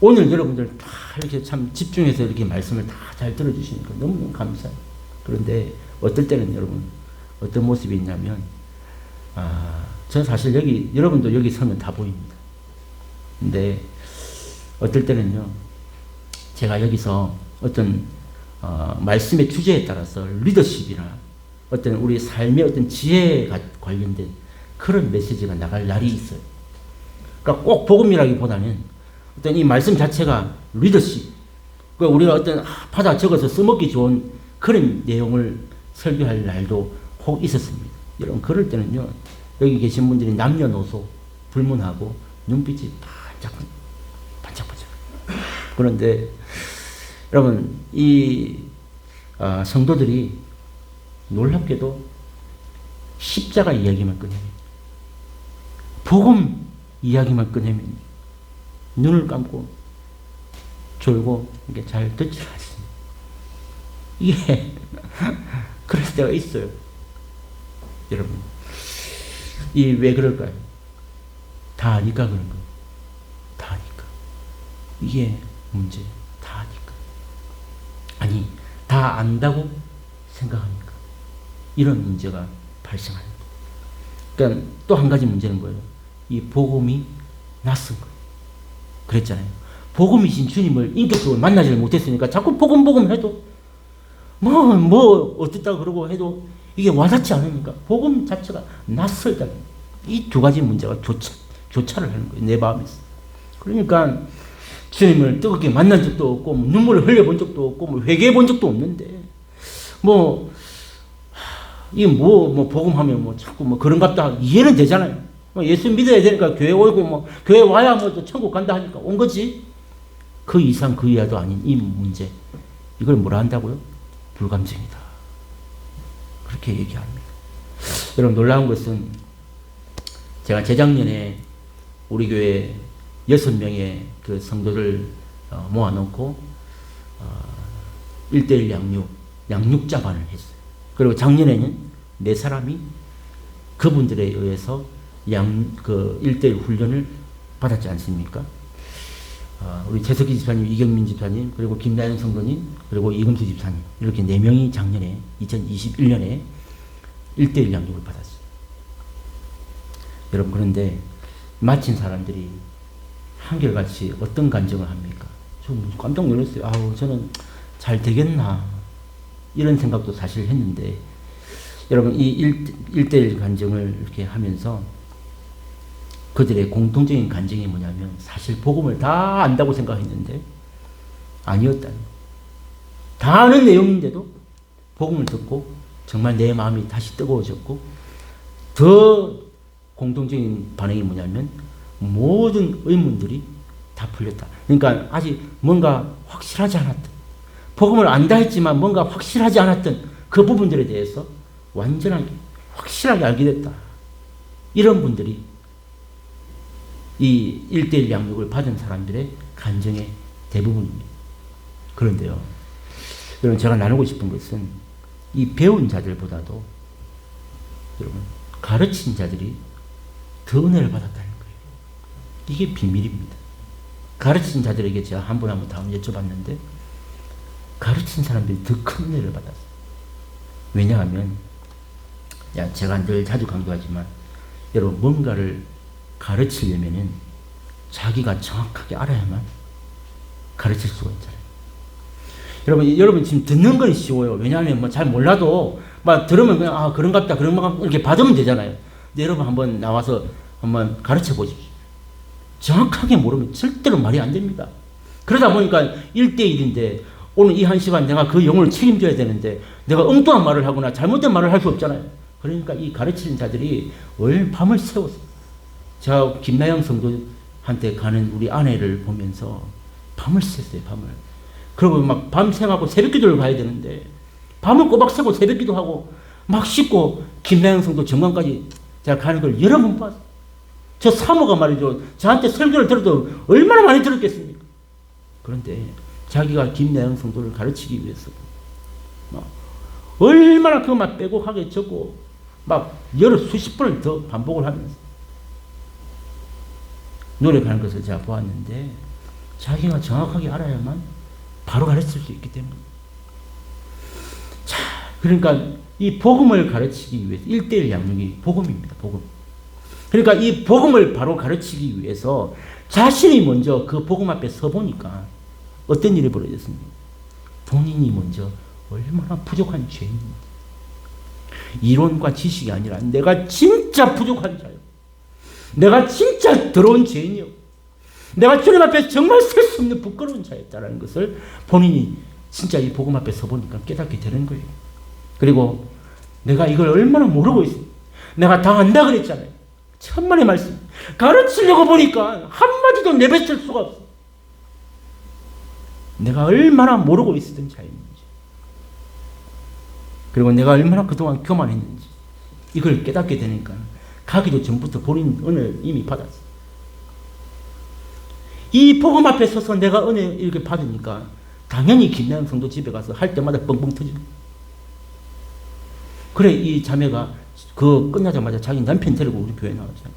오늘 여러분들 다 이렇게 참 집중해서 이렇게 말씀을 다 잘 들어주시니까 너무너무 감사해요. 그런데 어떨 때는 여러분 어떤 모습이 있냐면 저 사실 여기 여러분도 여기 서면 다 보입니다. 근데 어떨 때는요 제가 여기서 어떤 말씀의 주제에 따라서 리더십이나 어떤 우리 삶의 어떤 지혜에 관련된 그런 메시지가 나갈 날이 있어요. 그러니까 꼭 복음이라기보다는 어떤 이 말씀 자체가 리더십, 그러니까 우리가 어떤 받아 적어서 써먹기 좋은 그런 내용을 설교할 날도 혹 있었습니다. 여러분 그럴 때는요 여기 계신 분들이 남녀노소 불문하고 눈빛이 반짝반짝. 그런데 여러분 이 성도들이 놀랍게도 십자가 이야기만 꺼내면, 복음 이야기만 꺼내면 눈을 감고 졸고 이게 잘 듣지 않습니다. 이게 그럴 때가 있어요. 여러분 이 왜 그럴까요? 다 아니까 그런 거예요. 다 아니까. 이게 문제예요. 다 아니까. 아니 다 안다고 생각하니까 이런 문제가 발생하는 거예요. 그러니까 또 한 가지 문제는 뭐예요? 이 복음이 낯선 거예요. 그랬잖아요. 복음이신 주님을 인격적으로 만나지를 못했으니까 자꾸 복음 해도 어떻다 그러고 해도 이게 와닿지 않으니까 복음 자체가 낯설다. 이 두 가지 문제가 교차를 하는 거예요. 내 마음에서. 그러니까 주님을 뜨겁게 만난 적도 없고 눈물을 흘려본 적도 없고 회개해 본 적도 없는데 이게 복음하면 자꾸 그런갑다 이해는 되잖아요. 예수 믿어야 되니까 교회 오고 교회 와야 또 천국 간다 하니까 온 거지. 그 이상 그 이하도 아닌 이 문제, 이걸 뭐라 한다고요? 불감증이다. 그렇게 얘기합니다. 여러분 놀라운 것은 제가 재작년에 우리 교회 6명의 그 성도를 모아놓고 1:1 양육자반을 했어요. 그리고 작년에는 4사람이 그분들에 의해서 1:1 훈련을 받았지 않습니까? 우리 재석기 집사님, 이경민 집사님, 그리고 김나영 성도님, 그리고 이금수 집사님, 이렇게 4명이 작년에 2021년에 1:1 양육을 받았어요. 여러분 그런데 마친 사람들이 한결같이 어떤 간증을 합니까? 좀 깜짝 놀랐어요. 저는 잘 되겠나 이런 생각도 사실 했는데, 여러분 이 1:1 간증을 이렇게 하면서 그들의 공통적인 간증이 뭐냐면 사실 복음을 다 안다고 생각했는데 아니었다는, 다 아는 내용인데도 복음을 듣고 정말 내 마음이 다시 뜨거워졌고, 더 공통적인 반응이 뭐냐면 모든 의문들이 다 풀렸다. 그러니까 아직 뭔가 확실하지 않았던, 복음을 안다 했지만 뭔가 확실하지 않았던 그 부분들에 대해서 완전하게 확실하게 알게 됐다. 이런 분들이 이 1:1 양육을 받은 사람들의 간증의 대부분입니다. 그런데요, 여러분, 제가 나누고 싶은 것은 이 배운 자들보다도 여러분, 가르친 자들이 더 은혜를 받았다는 거예요. 이게 비밀입니다. 가르친 자들에게 제가 한 분 한 분 다 여쭤봤는데 가르친 사람들이 더 큰 은혜를 받았어요. 왜냐하면 제가 늘 자주 강조하지만 여러분, 뭔가를 가르치려면은 자기가 정확하게 알아야만 가르칠 수가 있잖아요. 여러분 지금 듣는 건 쉬워요. 왜냐하면 뭐 잘 몰라도 막 들으면 그냥 그런갑다 이렇게 받으면 되잖아요. 근데 여러분 한번 나와서 한번 가르쳐 보십시오. 정확하게 모르면 절대로 말이 안 됩니다. 그러다 보니까 1:1인데 오늘 이 한 시간 내가 그 영혼을 책임져야 되는데 내가 엉뚱한 말을 하거나 잘못된 말을 할 수 없잖아요. 그러니까 이 가르치는 자들이 밤을 새워서, 제가 김나영 성도한테 가는 우리 아내를 보면서 밤을 샜어요. 밤을. 그리고 막 밤새가고 새벽기도를 가야 되는데 밤을 꼬박 새고 새벽기도 하고 막 씻고 김나영 성도 정관까지 제가 가는 걸 여러 번 봤어요. 저 사모가 말이죠, 저한테 설교를 들어도 얼마나 많이 들었겠습니까? 그런데 자기가 김나영 성도를 가르치기 위해서 막 얼마나 그만 빼곡하게 적고 막 수십 번을 더 반복을 하면서 노력하는 것을 제가 보았는데, 자기가 정확하게 알아야만 바로 가르칠 수 있기 때문에. 자, 그러니까 이 복음을 가르치기 위해서 1:1 양육이 복음입니다. 복음. 그러니까 이 복음을 바로 가르치기 위해서 자신이 먼저 그 복음 앞에 서보니까 어떤 일이 벌어졌습니까? 본인이 먼저 얼마나 부족한 죄인인지, 이론과 지식이 아니라 내가 진짜 부족한 자요, 내가 진짜 더러운 죄인이요, 내가 주님 앞에 정말 설 수 없는 부끄러운 자였다는 것을 본인이 진짜 이 복음 앞에 서보니까 깨닫게 되는 거예요. 그리고 내가 이걸 얼마나 모르고 있어요. 내가 다 안다 그랬잖아요. 천만의 말씀. 가르치려고 보니까 한마디도 내뱉을 수가 없어. 내가 얼마나 모르고 있었던 자였는지, 그리고 내가 얼마나 그동안 교만했는지 이걸 깨닫게 되니까 가기도 전부터 본인 은혜를 이미 받았어. 이 복음 앞에 서서 내가 은혜 이렇게 받으니까 당연히 김나영 성도 집에 가서 할 때마다 뻥뻥 터지고, 그래 이 자매가 그 끝나자마자 자기 남편 데리고 우리 교회 나왔잖아요.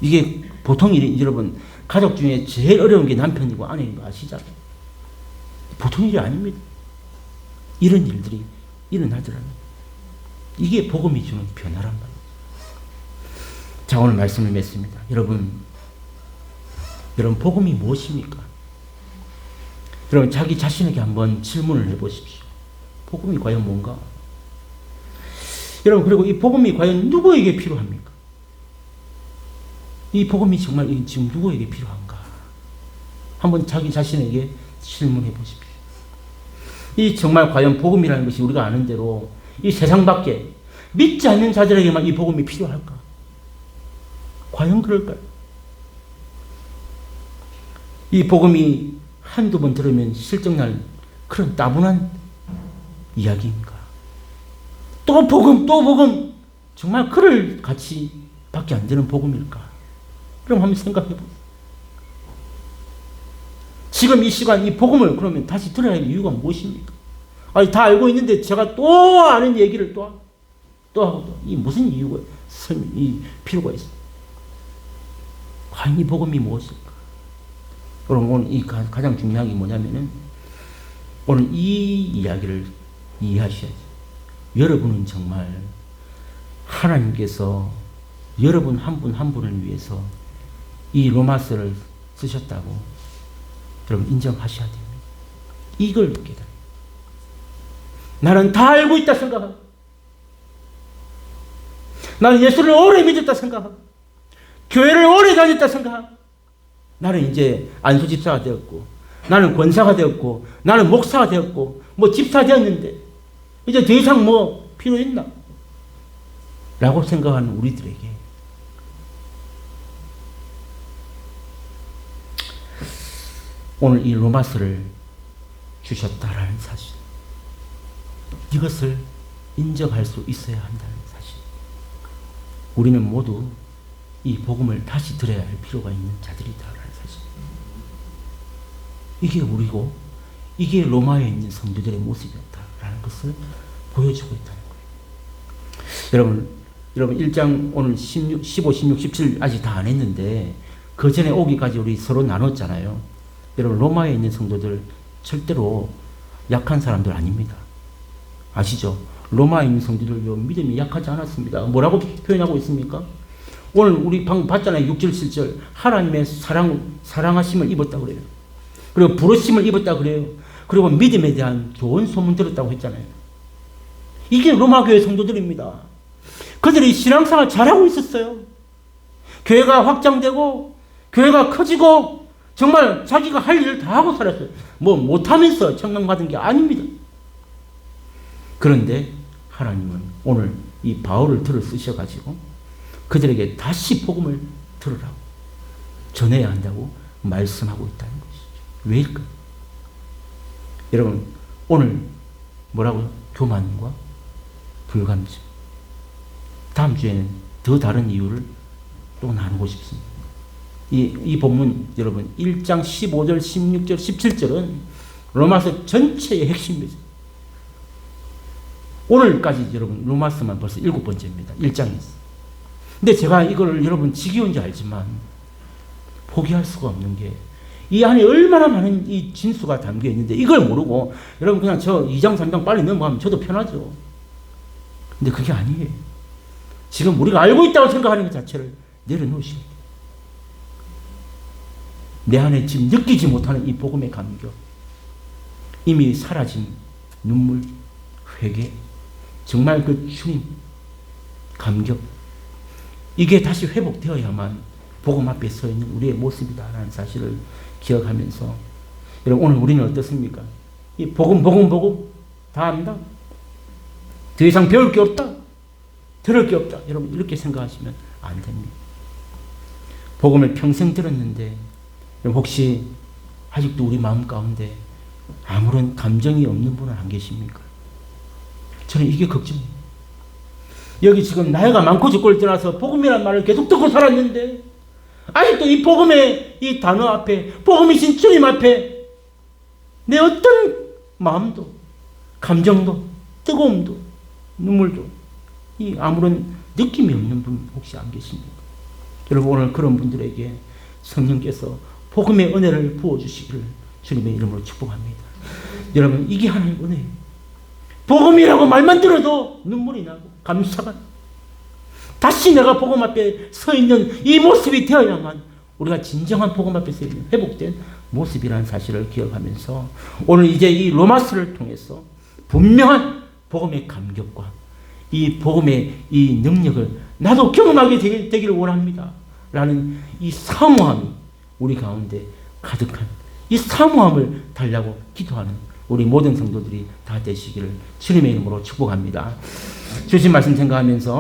이게 보통 일이, 여러분, 가족 중에 제일 어려운 게 남편이고 아내인 거 아시잖아요. 보통 일이 아닙니다. 이런 일들이 일어나더라고요. 이게 복음이 주는 변화란 말이에요. 자, 오늘 말씀을 맺습니다. 여러분 복음이 무엇입니까? 여러분 자기 자신에게 한번 질문을 해보십시오. 복음이 과연 뭔가? 여러분, 그리고 이 복음이 과연 누구에게 필요합니까? 이 복음이 정말 지금 누구에게 필요한가? 한번 자기 자신에게 질문해 보십시오. 이 정말 과연 복음이라는 것이 우리가 아는 대로 이 세상 밖에 믿지 않는 자들에게만 이 복음이 필요할까? 과연 그럴까요? 이 복음이 한두 번 들으면 실증날 그런 따분한 이야기인가? 또 복음, 정말 그럴 가치밖에 안 되는 복음일까? 그럼 한번 생각해 보세요. 지금 이 시간 이 복음을 그러면 다시 들어야 할 이유가 무엇입니까? 아니, 다 알고 있는데 제가 또 아는 얘기를 또 하고, 이 무슨 이유가, 이 필요가 있어? 과연 이 복음이 무엇일까? 여러분, 오늘 이 가장 중요한 게 뭐냐면은, 오늘 이 이야기를 이해하셔야죠. 여러분은 정말 하나님께서 여러분 한 분 한 분을 위해서 이 로마서를 쓰셨다고 여러분 인정하셔야 됩니다. 이걸 깨달아요. 나는 다 알고 있다 생각하고, 나는 예수를 오래 믿었다 생각하고, 교회를 오래 다녔다 생각하고, 나는 이제 안수집사가 되었고, 나는 권사가 되었고, 나는 목사가 되었고, 뭐 집사 되었는데 이제 더 이상 뭐 필요 있나? 라고 생각하는 우리들에게 오늘 이 로마서를 주셨다라는 사실, 이것을 인정할 수 있어야 한다는 사실. 우리는 모두 이 복음을 다시 들어야 할 필요가 있는 자들이다라는 사실. 이게 우리고 이게 로마에 있는 성도들의 모습이었다라는 것을 보여주고 있다는 거예요. 여러분 1장 오늘 16, 15, 16, 17 아직 다 안 했는데 그 전에 오기까지 우리 서로 나눴잖아요. 여러분 로마에 있는 성도들 절대로 약한 사람들 아닙니다. 아시죠? 로마에 있는 성도들요 믿음이 약하지 않았습니다. 뭐라고 표현하고 있습니까? 오늘 우리 방금 봤잖아요. 6절 7절 하나님의 사랑하심을 입었다 그래요. 그리고 부르심을 입었다 그래요. 그리고 믿음에 대한 좋은 소문 들었다고 했잖아요. 이게 로마교회 성도들입니다. 그들이 신앙생활 잘하고 있었어요. 교회가 확장되고 교회가 커지고 정말 자기가 할 일을 다 하고 살았어요. 뭐 못하면서 청명받은 게 아닙니다. 그런데 하나님은 오늘 이 바울을 들어 쓰셔가지고 그들에게 다시 복음을 들으라고 전해야 한다고 말씀하고 있다는 것이죠. 왜일까요? 여러분 오늘 뭐라고요? 교만과 불감증. 다음 주에는 더 다른 이유를 또 나누고 싶습니다. 이 본문 여러분 1장 15절 16절 17절은 로마서 전체의 핵심입니다. 오늘까지 여러분 로마서만 벌써 7번째입니다. 1장에서. 근데 제가 이걸 여러분 지겨운지 알지만 포기할 수가 없는 게 이 안에 얼마나 많은 이 진수가 담겨 있는데 이걸 모르고 여러분 그냥 저 2장 3장 빨리 넘어가면 저도 편하죠. 근데 그게 아니에요. 지금 우리가 알고 있다고 생각하는 것 자체를 내려놓으셔야 돼요. 내 안에 지금 느끼지 못하는 이 복음의 감격, 이미 사라진 눈물, 회개, 정말 그 주님 감격, 이게 다시 회복되어야만 복음 앞에 서 있는 우리의 모습이다라는 사실을 기억하면서 여러분 오늘 우리는 어떻습니까? 이 복음 다 압니다. 더 이상 배울 게 없다. 들을 게 없다. 여러분 이렇게 생각하시면 안 됩니다. 복음을 평생 들었는데 혹시 아직도 우리 마음 가운데 아무런 감정이 없는 분은 안 계십니까? 저는 이게 걱정이에요. 여기 지금 나이가 많고 죽고를 떠나서 복음이라는 말을 계속 듣고 살았는데 아직도 이 복음의 이 단어 앞에 복음이신 주님 앞에 내 어떤 마음도 감정도 뜨거움도 눈물도 이 아무런 느낌이 없는 분 혹시 안 계십니까? 여러분 오늘 그런 분들에게 성령께서 복음의 은혜를 부어주시기를 주님의 이름으로 축복합니다. 여러분 이게 하나님의 은혜예요. 복음이라고 말만 들어도 눈물이 나고 감사가 나고 다시 내가 복음 앞에 서 있는 이 모습이 되어야만 우리가 진정한 복음 앞에 서 있는 회복된 모습이라는 사실을 기억하면서 오늘 이제 이 로마서를 통해서 분명한 복음의 감격과 이 복음의 이 능력을 나도 경험하게 되기를 원합니다. 라는 이 사모함이 우리 가운데 가득한 이 사모함을 달라고 기도하는 우리 모든 성도들이 다 되시기를 주님의 이름으로 축복합니다. 주신 말씀 생각하면서